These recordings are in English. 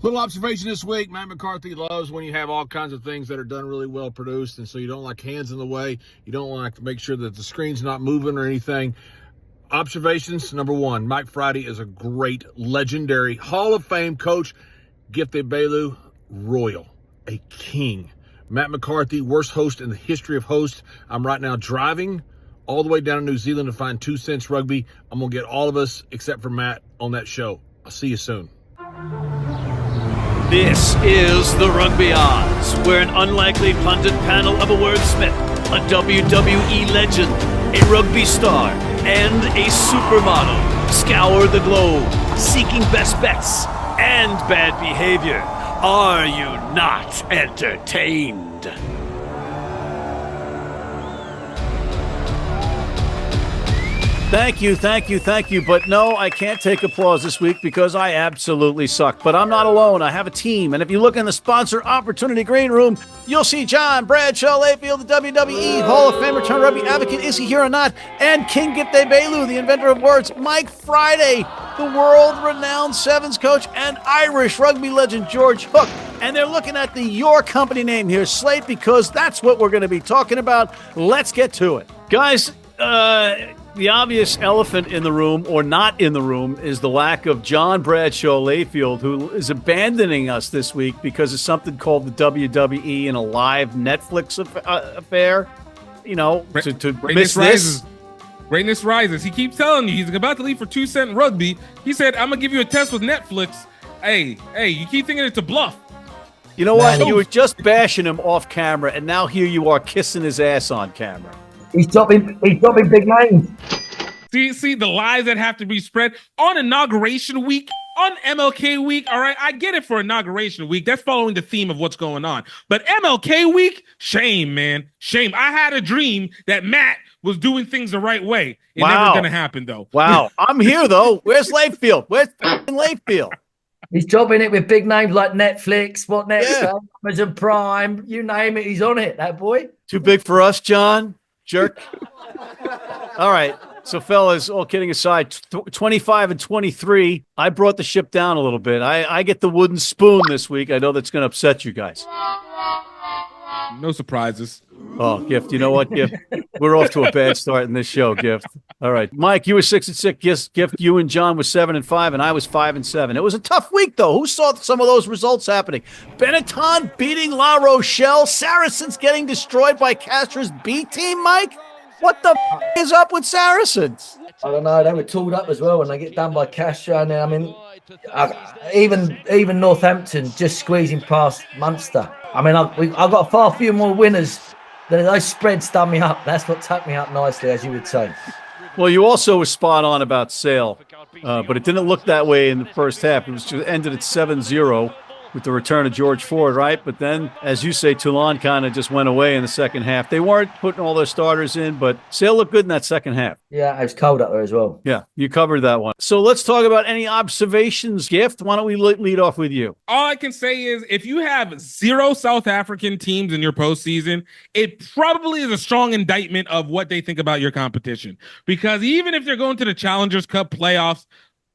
Little observation this week, Matt McCarthy loves when you have all kinds of things that are done really well produced, and so you don't like hands in the way. You don't like to make sure that the screen's not moving or anything. Observations, number one, Mike Friday is a great, legendary, Hall of Fame coach. Gift Egbelu, royal, a king. Matt McCarthy, worst host in the history of hosts. I'm right now driving all the way down to New Zealand to find 2 Cents Rugby. I'm going to get all of us, except for Matt, on that show. I'll see you soon. This is the Rugby Odds, where an unlikely pundit panel of a wordsmith, a WWE legend, a rugby star, and a supermodel scour the globe, seeking best bets and bad behavior. Are you not entertained? Thank you. But no, I can't take applause this week because I absolutely suck. But I'm not alone. I have a team. And if you look in the sponsor opportunity green room, you'll see John Bradshaw Layfield, the WWE Hall of Famer turned rugby advocate. Is he here or not? And King Gift Egbelu, the inventor of words. Mike Friday, the world-renowned sevens coach, and Irish rugby legend George Hook. And they're looking at the Your Company name here, Slate, because that's what we're going to be talking about. Let's get to it. Guys, the obvious elephant in the room, or not in the room, is the lack of John Bradshaw Layfield, who is abandoning us this week because of something called the WWE and a live Netflix affair. You know, to miss this. Greatness rises. He keeps telling you he's about to leave for 2 Cent Rugby. He said, I'm going to give you a test with Netflix. Hey, you keep thinking it's a bluff. You know what? You were just bashing him off camera, and now here you are kissing his ass on camera. He's dropping big names. See the lies that have to be spread on inauguration week, on MLK week. All right, I get it for inauguration week. That's following the theme of what's going on. But MLK week, shame, man, shame. I had a dream that Matt was doing things the right way. It's never gonna happen, though. Wow, I'm here though. Where's Layfield? Where's Layfield? He's dropping it with big names like Netflix, what next? Amazon Prime, you name it, he's on it. That boy. Too big for us, John. Jerk. All right. So, fellas, all kidding aside, 25 and 23, I brought the ship down a little bit. I get the wooden spoon this week. I know that's going to upset you guys. No surprises. Oh, Gift, you know what, Gift? We're off to a bad start in this show, Gift. All right. Mike, you were 6 and 6. Gift, you and John were 7 and 5, and I was 5 and 7. It was a tough week, though. Who saw some of those results happening? Benetton beating La Rochelle. Saracens getting destroyed by Castres' B team, Mike? What the is up with Saracens? I don't know. They were tooled up as well when they get done by Castres. And I mean, even Northampton just squeezing past Munster. I mean, I've got far few more winners than those spreads done me up. That's what tucked me up nicely, as you would say. Well, you also were spot on about Sale, but it didn't look that way in the first half. It was just ended at 7-0 with the return of George Ford, right? But then, as you say, Toulon kind of just went away in the second half. They weren't putting all their starters in, but Sale looked good in that second half. Yeah, it was cold up there as well. Yeah, you covered that one. So let's talk about any observations, Gift. Why don't we lead off with you? All I can say is if you have 0 South African teams in your postseason, it probably is a strong indictment of what they think about your competition. Because even if they're going to the Challengers Cup playoffs,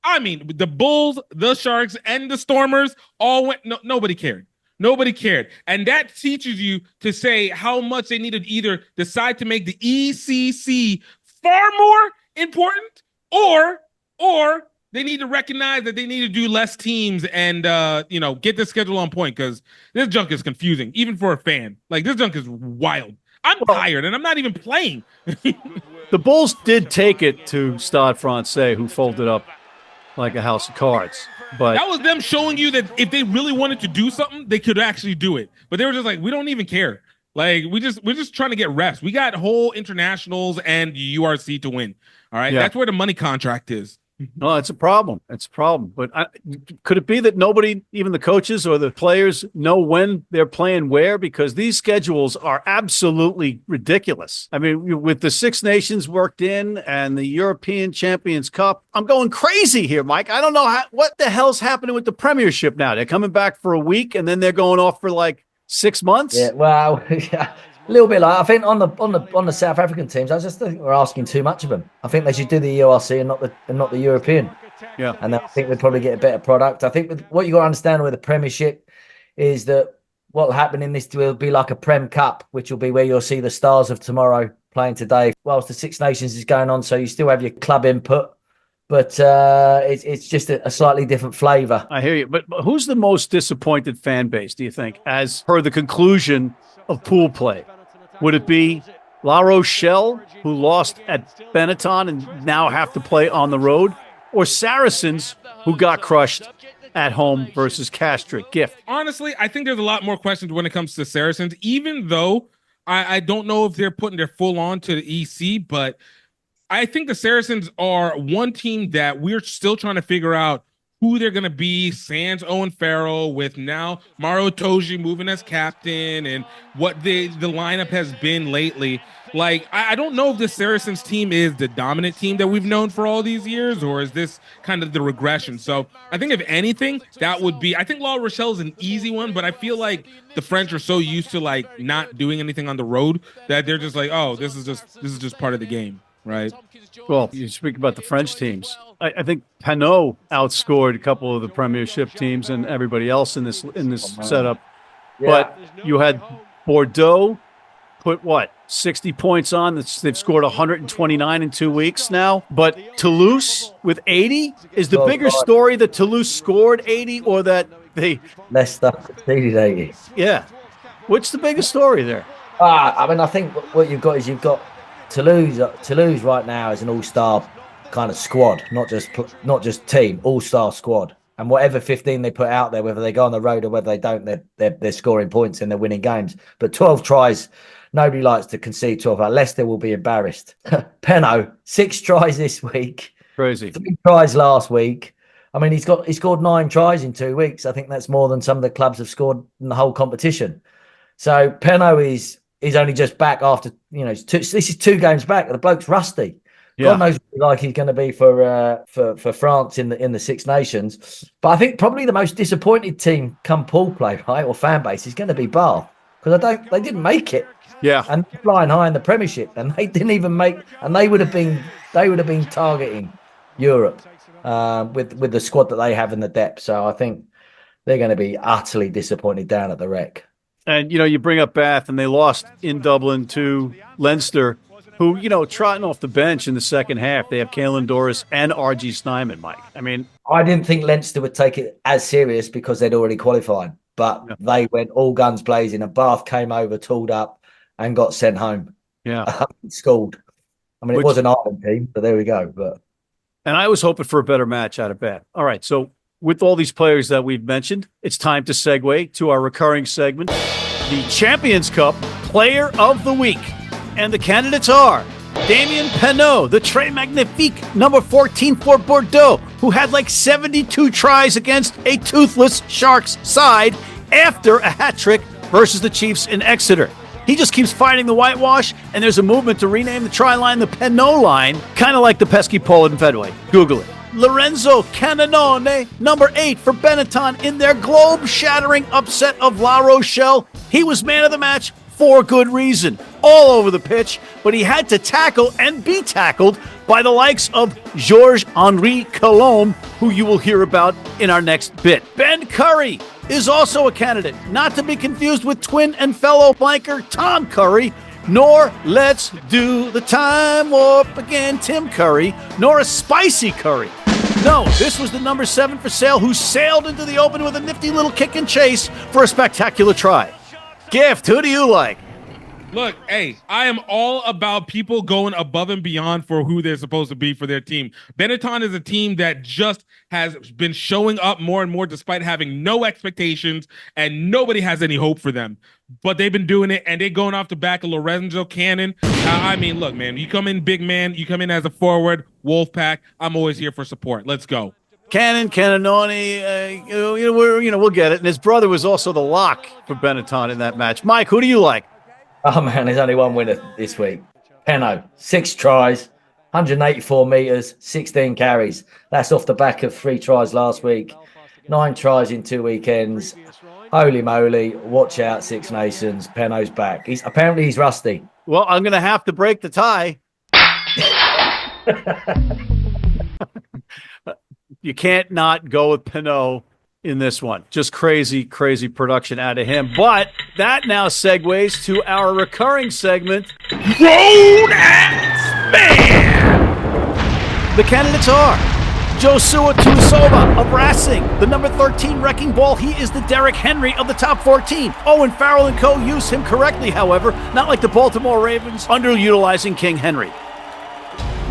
I mean, the Bulls, the Sharks, and the Stormers all went. No, nobody cared. Nobody cared. And that teaches you to say how much they needed either decide to make the ECC far more important or they need to recognize that they need to do less teams and, get the schedule on point because this junk is confusing, even for a fan. Like, this junk is wild. I'm tired, and I'm not even playing. The Bulls did take it to Stade Francais, who folded up like a house of cards. But that was them showing you that if they really wanted to do something, they could actually do it. But they were just like, we don't even care. Like, we're just trying to get refs. We got whole internationals and URC to win. All right. Yeah. That's where the money contract is. No, it's a problem. It's a problem. But could it be that nobody, even the coaches or the players, know when they're playing where? Because these schedules are absolutely ridiculous. I mean, with the Six Nations worked in and the European Champions Cup, I'm going crazy here, Mike. I don't know what the hell's happening with the Premiership now. They're coming back for a week and then they're going off for like 6 months. Yeah, well, yeah. A little bit like I think on the South African teams, I just think we're asking too much of them. I think they should do the URC and not the European. Yeah. And then I think we'll probably get a better product. I think what you got to understand with the Premiership is that what will happen in this will be like a Prem Cup, which will be where you'll see the stars of tomorrow playing today, whilst the Six Nations is going on. So you still have your club input, but it's just a slightly different flavour. I hear you. But who's the most disappointed fan base, do you think, as per the conclusion of pool play? Would it be La Rochelle, who lost at Benetton and now have to play on the road, or Saracens, who got crushed at home versus Castres? Gift. Honestly, I think there's a lot more questions when it comes to Saracens, even though I don't know if they're putting their full on to the EC, but I think the Saracens are one team that we're still trying to figure out who they're going to be, sans Owen Farrell, with now Mauro Toji moving as captain, and what the lineup has been lately. Like, I don't know if this Saracens team is the dominant team that we've known for all these years, or is this kind of the regression? So I think if anything, that would be, I think La Rochelle is an easy one, but I feel like the French are so used to like not doing anything on the road that they're just like, oh, this is just part of the game. Right. Well, you speak about the French teams. I think Penaud outscored a couple of the Premiership teams and everybody else in this setup. Yeah. But you had Bordeaux put 60 points on. They've scored 129 in 2 weeks now. But Toulouse with 80 is the bigger story that Toulouse scored 80 or that they Leicester conceded 80. Yeah. What's the biggest story there? I mean, I think what you've got Toulouse right now is an all-star kind of squad, not just team, all-star squad. And whatever 15 they put out there, whether they go on the road or whether they don't, they're scoring points and they're winning games. But 12 tries, nobody likes to concede 12. Leicester will be embarrassed. Penaud, 6 tries this week. Crazy. 3 tries last week. I mean, he scored 9 tries in 2 weeks. I think that's more than some of the clubs have scored in the whole competition. So Penaud is only just back after, this is 2 games back. The bloke's rusty. Yeah. God knows what like he's going to be for France in the Six Nations. But I think probably the most disappointed team come pool play, right, or fan base is going to be Bath, because they didn't make it. Yeah, and flying high in the Premiership, and they didn't even make. And they would have been targeting Europe with the squad that they have in the depth. So I think they're going to be utterly disappointed down at the Rec. And, you bring up Bath, and they lost in Dublin to Leinster, who, trotting off the bench in the second half. They have Caelan Doris and R.G. Snyman, Mike. I mean, I didn't think Leinster would take it as serious because they'd already qualified, but they went all guns blazing, and Bath came over, tooled up, and got sent home. Yeah. Scored. I mean, it was an Ireland team, but there we go. And I was hoping for a better match out of Bath. All right, so with all these players that we've mentioned, it's time to segue to our recurring segment, the Champions Cup Player of the Week. And the candidates are Damien Penaud, the Très Magnifique, number 14 for Bordeaux, who had 72 tries against a toothless Sharks side after a hat trick versus the Chiefs in Exeter. He just keeps fighting the whitewash, and there's a movement to rename the try line the Penaud line, kind of like the pesky Poland Fedway. Google it. Lorenzo Cannonone, number 8 for Benetton, in their globe-shattering upset of La Rochelle. He was man of the match for good reason, all over the pitch, but he had to tackle and be tackled by the likes of Georges-Henri Colombe, who you will hear about in our next bit. Ben Curry is also a candidate, not to be confused with twin and fellow blanker Tom Curry, nor Let's Do the Time Warp Again Tim Curry, nor a spicy curry. No, this was the number 7 for Sale, who sailed into the open with a nifty little kick and chase for a spectacular try. Gift, who do you like? Look, hey, I am all about people going above and beyond for who they're supposed to be for their team. Benetton is a team that just has been showing up more and more despite having no expectations, and nobody has any hope for them. But they've been doing it, and they're going off the back of Lorenzo Cannon. I mean, look, man, you come in big man, you come in as a forward, Wolfpack, I'm always here for support. Let's go. Cannonone, we'll get it. And his brother was also the lock for Benetton in that match. Mike, who do you like? Oh, man, there's only one winner this week. Penaud, 6 tries, 184 metres, 16 carries. That's off the back of 3 tries last week, 9 tries in 2 weekends. Holy moly, watch out, Six Nations. Penaud's back. He's rusty. Well, I'm going to have to break the tie. You can't not go with Penaud in this one. Just crazy, crazy production out of him. But that now segues to our recurring segment, Grown-ass man! The candidates are Joshua Tuisova of Racing, the number 13 wrecking ball. He is the Derrick Henry of the top 14. Owen Farrell and co. use him correctly, however, not like the Baltimore Ravens underutilizing King Henry.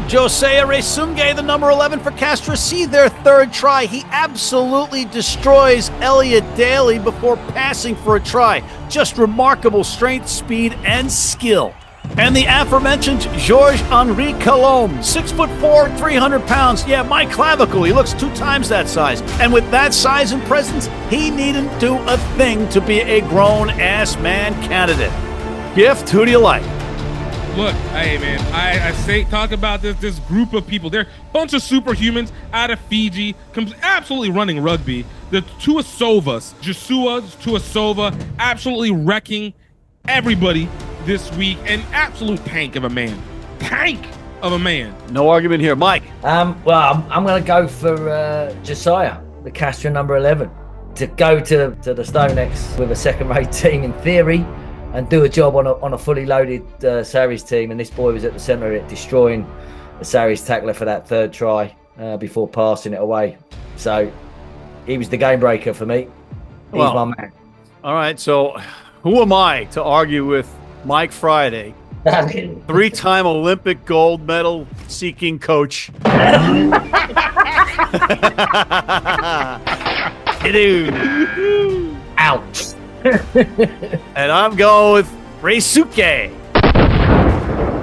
Josea Resunge, the number 11 for Castres, see their third try. He absolutely destroys Elliot Daly before passing for a try. Just remarkable strength, speed, and skill. And the aforementioned Georges-Henri Calome, 6'4", 300 pounds. Yeah, my clavicle, he looks 2 times that size. And with that size and presence, he needn't do a thing to be a grown-ass man candidate. Gift, who do you like? Look, hey man, I say talk about this group of people. They're a bunch of superhumans out of Fiji, absolutely running rugby. The Tuisovas, Joshua Tuisova, absolutely wrecking everybody this week. An absolute tank of a man. No argument here. Mike? Well, I'm going to go for Josiah, the Castres number 11, to go to the Stonex with a second-rate team in theory and do a job on a fully loaded Sarries team. And this boy was at the centre of it, destroying the Sarries tackler for that third try before passing it away. So he was the game breaker for me. He's my man. All right, so who am I to argue with Mike Friday, 3-time Olympic gold medal seeking coach? Ouch. And I'm going with Reisuke.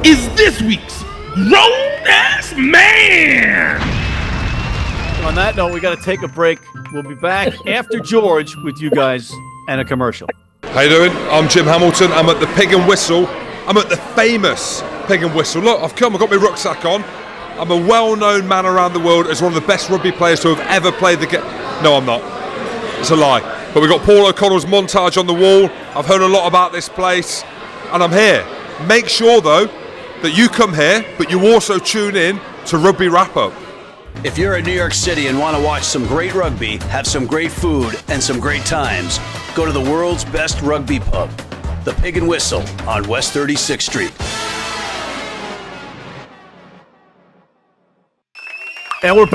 Is this week's grown-ass man. On that note, we got to take a break. We'll be back after George with you guys and a commercial. How you doing? I'm Jim Hamilton. I'm at the Pig and Whistle. I'm at the famous Pig and Whistle. Look, I've got my rucksack on. I'm a well-known man around the world as one of the best rugby players to have ever played the game. No, I'm not. It's a lie. But we've got Paul O'Connell's montage on the wall. I've heard a lot about this place, and I'm here. Make sure, though, that you come here, but you also tune in to Rugby Wrap-Up. If you're in New York City and want to watch some great rugby, have some great food, and some great times, go to the world's best rugby pub, the Pig and Whistle on West 36th Street. And we're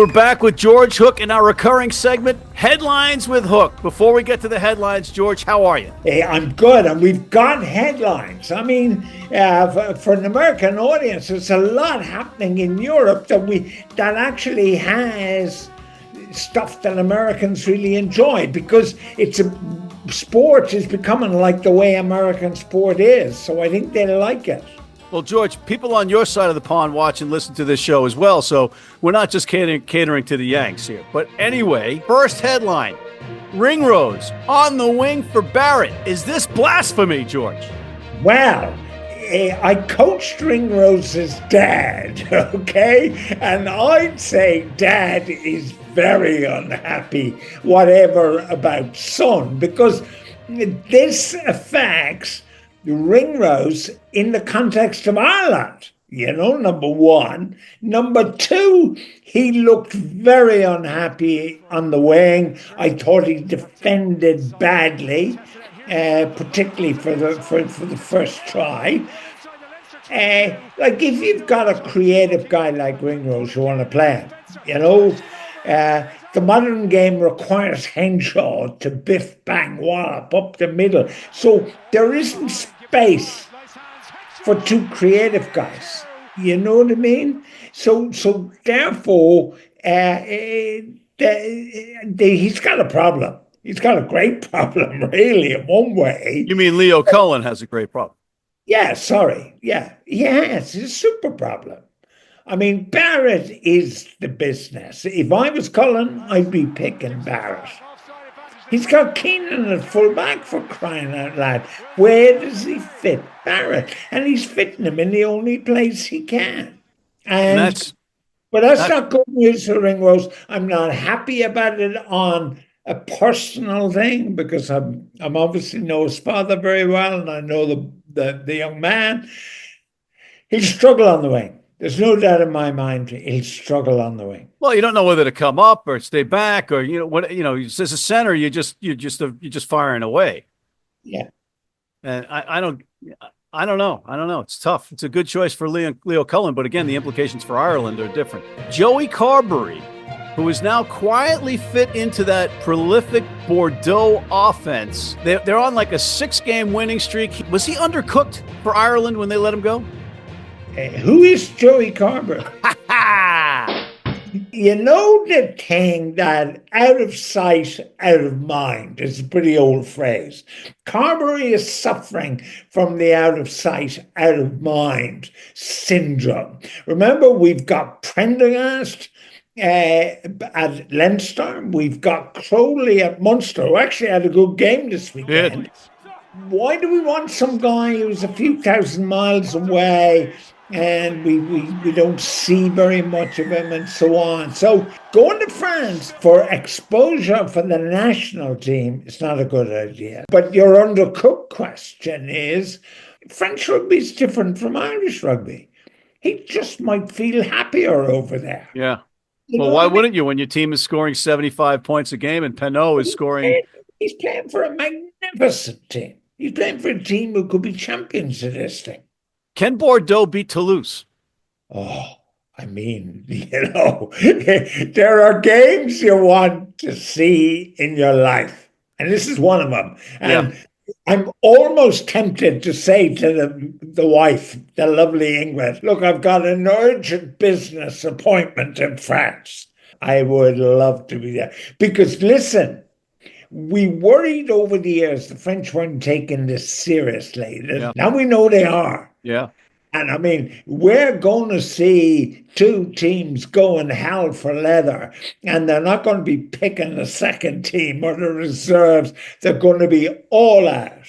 back with George Hook in our recurring segment, Headlines with Hook. Before we get to the headlines, George, how are you? Hey, I'm good, and we've got headlines. I mean, for an American audience, there's a lot happening in Europe that actually has stuff that Americans really enjoy, because sport is becoming like the way American sport is. So I think they like it. Well, George, people on your side of the pond watch and listen to this show as well, so we're not just catering to the Yanks here. But anyway, first headline, Ringrose on the wing for Barrett. Is this blasphemy, George? Well, I coached Ringrose's dad, okay? And I'd say dad is very unhappy, whatever about son, because this affects Ringrose in the context of Ireland, number one. Number two, he looked very unhappy on the wing. I thought he defended badly, particularly for the first try. Like, if you've got a creative guy like Ringrose, you want to play him, the modern game requires Henshaw to biff, bang, wallop up the middle. So there isn't space for two creative guys. You know what I mean? So therefore, he's got a problem. He's got a great problem, really, in one way. You mean Leo Cullen has a great problem? Yeah, sorry. Yeah, he has. It's a super problem. I mean, Barrett is the business. If I was Cullen, I'd be picking Barrett. He's got Keenan at fullback, for crying out loud. Where does he fit Barrett? And he's fitting him in the only place he can. But that's not good news for Ringrose. I'm not happy about it on a personal thing, because I'm obviously know his father very well, and I know the young man. He'll struggle on the wing. There's no doubt in my mind he'll struggle on the wing. Well, you don't know whether to come up or stay back, or as a center, you're just firing away. Yeah. And I don't know. It's tough. It's a good choice for Leo Cullen, but again, the implications for Ireland are different. Joey Carberry, who is now quietly fit into that prolific Bordeaux offense. They're on like a 6-game winning streak. Was he undercooked for Ireland when they let him go? Who is Joey Carberry? You know the thing that out of sight, out of mind is a pretty old phrase. Carberry is suffering from the out of sight, out of mind syndrome. Remember, we've got Prendergast at Leinster. We've got Crowley at Munster, who actually had a good game this weekend. Why do we want some guy who's a few thousand miles away and we don't see very much of him and so on? So going to France for exposure for the national team is not a good idea. But your undercooked question is, French rugby is different from Irish rugby. He just might feel happier over there. Yeah. Well, why wouldn't you when your team is scoring 75 points a game and Penaud is scoring? He's playing for a magnificent team. He's playing for a team who could be champions of this thing. Can Bordeaux beat Toulouse? Oh, I mean, there are games you want to see in your life. And this is one of them. And I'm almost tempted to say to the wife, the lovely Ingrid, look, I've got an urgent business appointment in France. I would love to be there. Because listen, we worried over the years the French weren't taking this seriously. Yeah. Now we know they are. Yeah. And I mean, we're going to see two teams going hell for leather, and they're not going to be picking the second team or the reserves. They're going to be all out.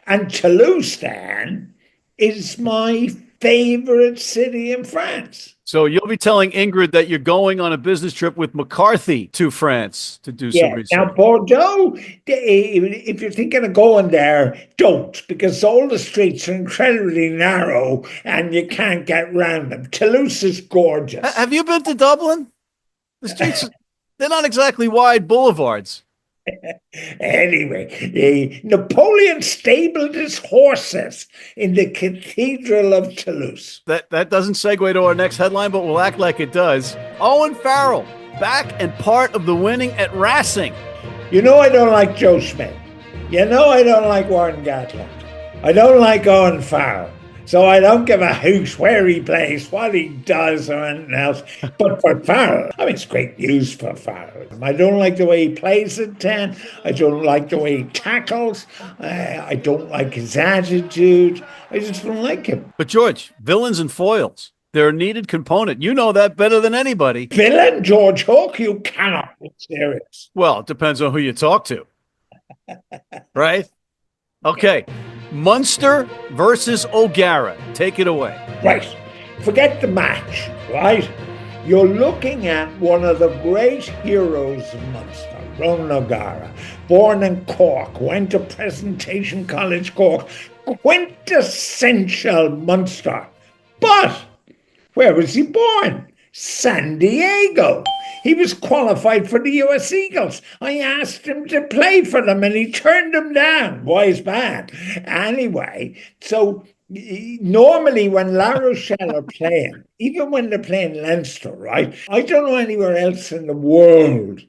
And Toulouse, then, is my favorite city in France. So you'll be telling Ingrid that you're going on a business trip with McCarthy to France to do some research. Now, Bordeaux, if you're thinking of going there, don't, because all the streets are incredibly narrow and you can't get round them. Toulouse is gorgeous. Have you been to Dublin? The streets, they're not exactly wide boulevards. Anyway, Napoleon stabled his horses in the Cathedral of Toulouse. That doesn't segue to our next headline, but we'll act like it does. Owen Farrell, back and part of the winning at Racing. You know I don't like Joe Schmidt. You know I don't like Warren Gatland. I don't like Owen Farrell. So I don't give a hoot where he plays, what he does, or anything else. But for Farrell, I mean, it's great news for Farrell. I don't like the way he plays at 10. I don't like the way he tackles. I don't like his attitude. I just don't like him. But George, villains and foils, they're a needed component. You know that better than anybody. Villain George Hook? You cannot be serious. Well, it depends on who you talk to. Right? Okay. Munster versus O'Gara. Take it away. Right. Forget the match, right? You're looking at one of the great heroes of Munster, Ronan O'Gara, born in Cork, went to Presentation College Cork, quintessential Munster. But where was he born? San Diego. He was qualified for the US Eagles. I asked him to play for them and he turned them down. Wise man. Anyway, so normally when La Rochelle are playing, even when they're playing Leinster, right? I don't know anywhere else in the world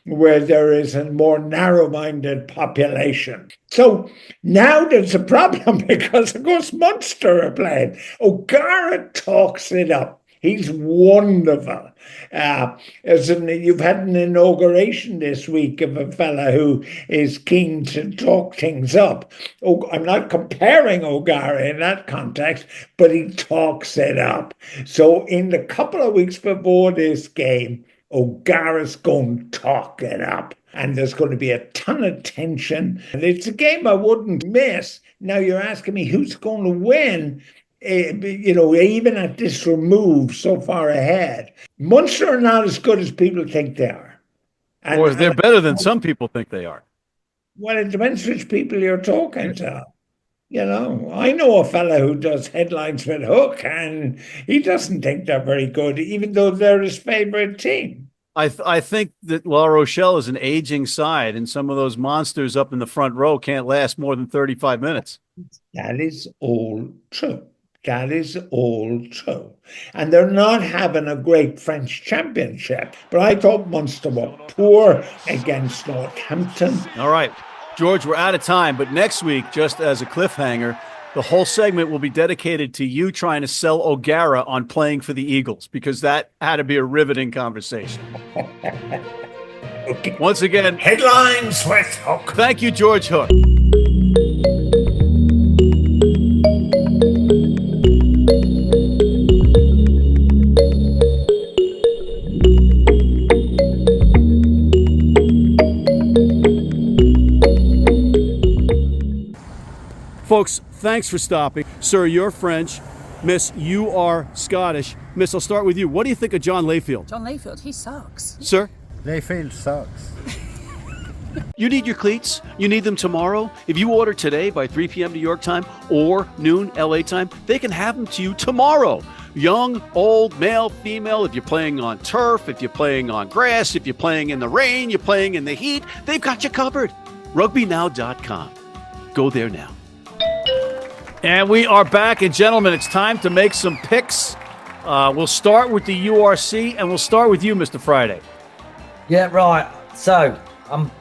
where there is a more narrow-minded population. So now there's a problem because, of course, Munster are playing. O'Gara talks it up. He's wonderful. You've had an inauguration this week of a fella who is keen to talk things up. I'm not comparing O'Gara in that context, but he talks it up. So in the couple of weeks before this game, O'Gara's going to talk it up. And there's going to be a ton of tension. And it's a game I wouldn't miss. Now you're asking me who's going to win. Even at this remove so far ahead, Munster are not as good as people think they are. Or they're better than some people think they are. Well, it depends which people you're talking to. You know, I know a fella who does headlines with Hook, and he doesn't think they're very good, even though they're his favorite team. I think that La Rochelle is an aging side, and some of those monsters up in the front row can't last more than 35 minutes. That is all true. That is all true. And they're not having a great French championship. But I thought Munster were poor against Northampton. All right, George, we're out of time. But next week, just as a cliffhanger, the whole segment will be dedicated to you trying to sell O'Gara on playing for the Eagles, because that had to be a riveting conversation. Okay. Once again, Headlines with Hook. thank you, George Hook. Folks, thanks for stopping. Sir, you're French. Miss, you are Scottish. Miss, I'll start with you. What do you think of John Layfield? John Layfield, he sucks. Sir? Layfield sucks. You need your cleats? You need them tomorrow? If you order today by 3 p.m. New York time or noon LA time, they can have them to you tomorrow. Young, old, male, female, if you're playing on turf, if you're playing on grass, if you're playing in the rain, you're playing in the heat, they've got you covered. RugbyNow.com. Go there now. And we are back, and gentlemen, it's time to make some picks. We'll start with the URC, and we'll start with you, Mr. Friday. Yeah, right. So I'm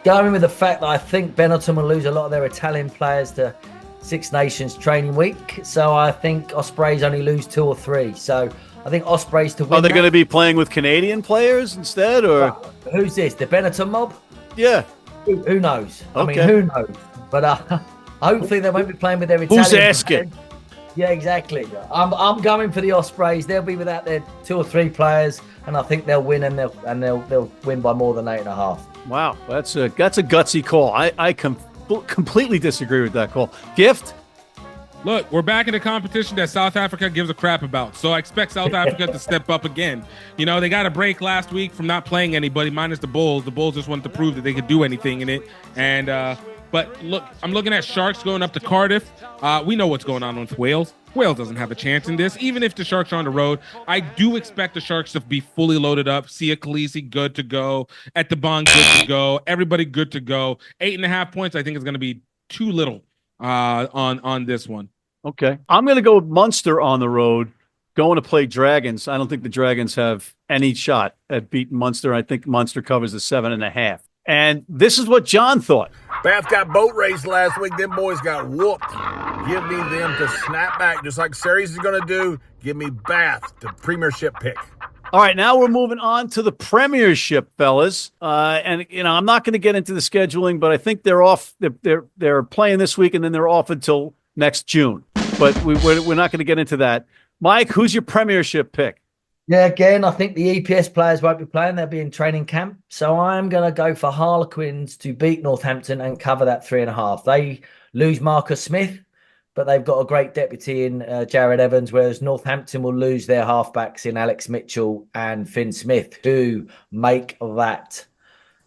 going with the fact that I think Benetton will lose a lot of their Italian players to Six Nations training week. So I think Ospreys only lose 2 or 3. So I think Ospreys to win. Are they going to be playing with Canadian players instead, or who's this? The Benetton mob? Yeah, Who knows? Okay. I mean, who knows? But hopefully they won't be playing with their Italian. Who's asking? players. Yeah, exactly. I'm going for the Ospreys. They'll be without their 2 or 3 players, and I think they'll win, and they'll win by more than 8.5. Wow, that's a gutsy call. I completely disagree with that call. Gift? Look, we're back in a competition that South Africa gives a crap about. So I expect South Africa to step up again. You know, they got a break last week from not playing anybody, minus the Bulls. The Bulls just wanted to prove that they could do anything in it. And but look, I'm looking at Sharks going up to Cardiff. We know what's going on with Wales. Wales doesn't have a chance in this. Even if the Sharks are on the road, I do expect the Sharks to be fully loaded up. Sia Khaleesi, good to go. Esteban, good to go. Everybody good to go. 8.5 points, I think, is going to be too little on this one. Okay. I'm going to go with Munster on the road, going to play Dragons. I don't think the Dragons have any shot at beating Munster. I think Munster covers the 7.5. And this is what John thought. Bath got boat raced last week. Them boys got whooped. Give me them to snap back, just like Sarries is going to do. Give me Bath, the Premiership pick. All right, now we're moving on to the Premiership, fellas. And you know, I'm not going to get into the scheduling, but I think they're off. They're playing this week, and then they're off until next June. But we're not going to get into that. Mike, who's your Premiership pick? Yeah, again, I think the EPS players won't be playing. They'll be in training camp. So I'm going to go for Harlequins to beat Northampton and cover that 3.5. They lose Marcus Smith, but they've got a great deputy in Jared Evans, whereas Northampton will lose their halfbacks in Alex Mitchell and Finn Smith, who make that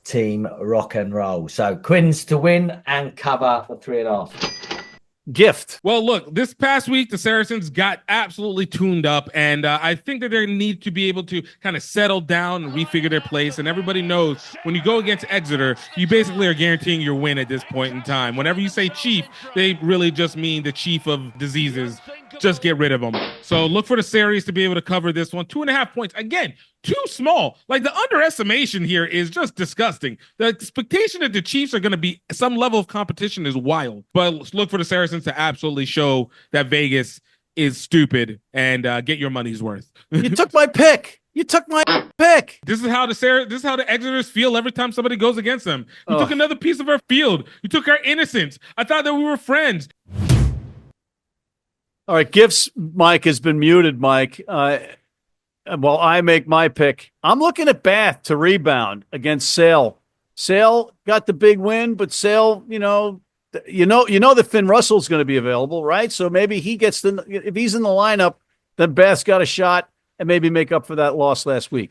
team rock and roll. So Quins to win and cover the 3.5. Gift. Well, look, this past week, the Saracens got absolutely tuned up, and I think that they need to be able to kind of settle down and refigure their place. And everybody knows when you go against Exeter, you basically are guaranteeing your win at this point in time. Whenever you say chief, they really just mean the chief of diseases. Just get rid of them. So look for the Sarries to be able to cover this one. 2.5 points. Again, too small. Like, the underestimation here is just disgusting. The expectation that the Chiefs are going to be some level of competition is wild. But look for the Saracens to absolutely show that Vegas is stupid and get your money's worth. You took my pick. You took my pick. This is how the Exeters feel every time somebody goes against them. You took another piece of our field. You took our innocence. I thought that we were friends. All right, Gift's mic has been muted, Mike. While I make my pick, I'm looking at Bath to rebound against Sale. Sale got the big win, but Sale, you know that Finn Russell's going to be available, right? So maybe he gets if he's in the lineup, then Bath's got a shot and maybe make up for that loss last week.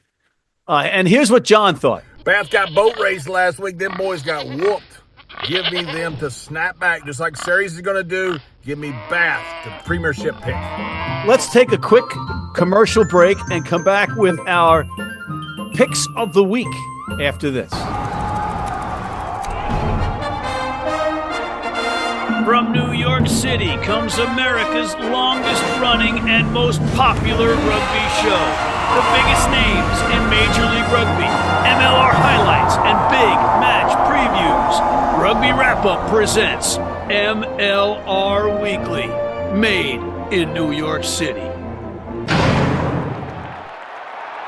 And here's what John thought. Bath got boat raced last week. Them boys got whooped. Give me them to snap back, just like Sarries is going to do. Give me Bath to Premiership pick. Let's take a quick commercial break and come back with our picks of the week after this. From New York City comes America's longest running and most popular rugby show. The biggest names in Major League Rugby, MLR highlights, and big match previews. Rugby Wrap-Up presents MLR Weekly, made in New York City.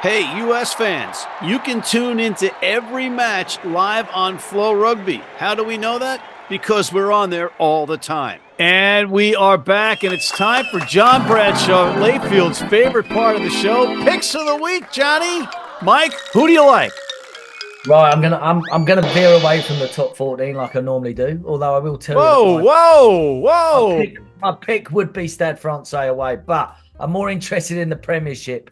Hey, U.S. fans, you can tune into every match live on Flow Rugby. How do we know that? Because we're on there all the time. And we are back, and it's time for John Bradshaw Layfield's favorite part of the show, Picks of the Week, Johnny. Mike, who do you like? Right, I'm gonna veer away from the top 14 like I normally do. Although I will tell you, Whoa! My pick would be Stade Francais away, but I'm more interested in the Premiership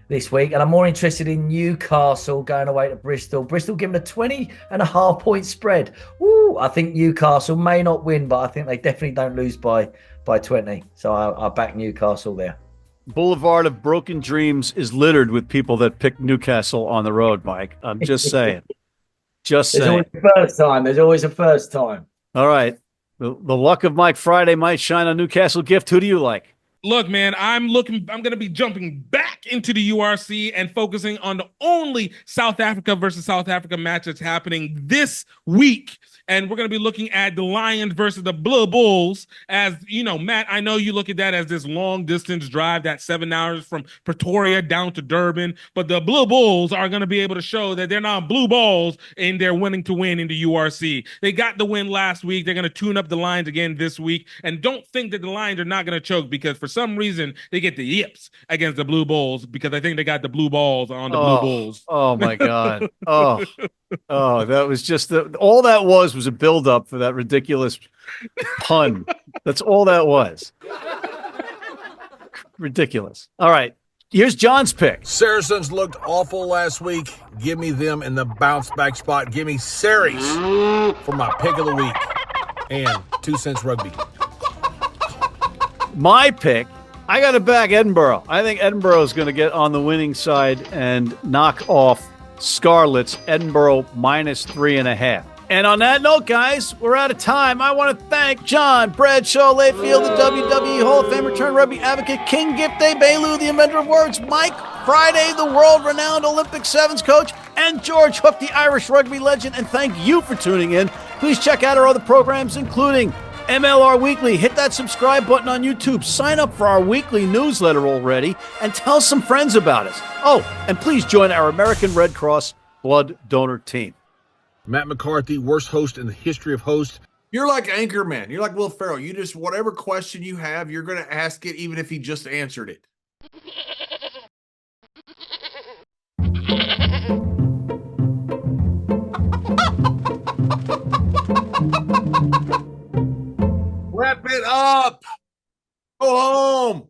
this week, and I'm more interested in Newcastle going away to Bristol. Bristol given a 20.5 point spread. Woo! I think Newcastle may not win, but I think they definitely don't lose by 20. So I'll back Newcastle there. Boulevard of Broken Dreams is littered with people that pick Newcastle on the road, Mike. I'm just saying. There's always a first time. There's always a first time. All right. The luck of Mike Friday might shine on Newcastle. Gift, who do you like? Look, man, I'm going to be jumping back into the URC and focusing on the only South Africa versus South Africa match that's happening this week. And we're going to be looking at the Lions versus the Blue Bulls. As you know, Matt, I know you look at that as this long distance drive, that 7 hours from Pretoria down to Durban. But the Blue Bulls are going to be able to show that they're not blue balls and they're winning to win in the URC. They got the win last week. They're going to tune up the Lions again this week. And don't think that the Lions are not going to choke, because for some reason they get the yips against the Blue Bulls, because I think they got the blue balls on the Blue Bulls. Oh my God. Oh, that was just all that was a build-up for that ridiculous pun. That's all that was. Ridiculous. All right. Here's John's pick. Saracens looked awful last week. Give me them in the bounce back spot. Give me Sarries for my pick of the week. And 2 cents rugby. My pick, I got to back Edinburgh. I think Edinburgh is going to get on the winning side and knock off Scarlets. Edinburgh -3.5. And on that note, guys, we're out of time. I want to thank John Bradshaw Layfield, the WWE Hall of Fame return rugby advocate, King Gift Egbelu, the inventor of words, Mike Friday, the world-renowned Olympic sevens coach, and George Hook, the Irish rugby legend. And thank you for tuning in. Please check out our other programs, including MLR Weekly. Hit that subscribe button on YouTube. Sign up for our weekly newsletter already, and tell some friends about us. Oh, and please join our American Red Cross blood donor team. Matt McCarthy, worst host in the history of hosts. You're like Anchorman. You're like Will Ferrell. You just, whatever question you have, you're going to ask it even if he just answered it. Wrap it up. Go home.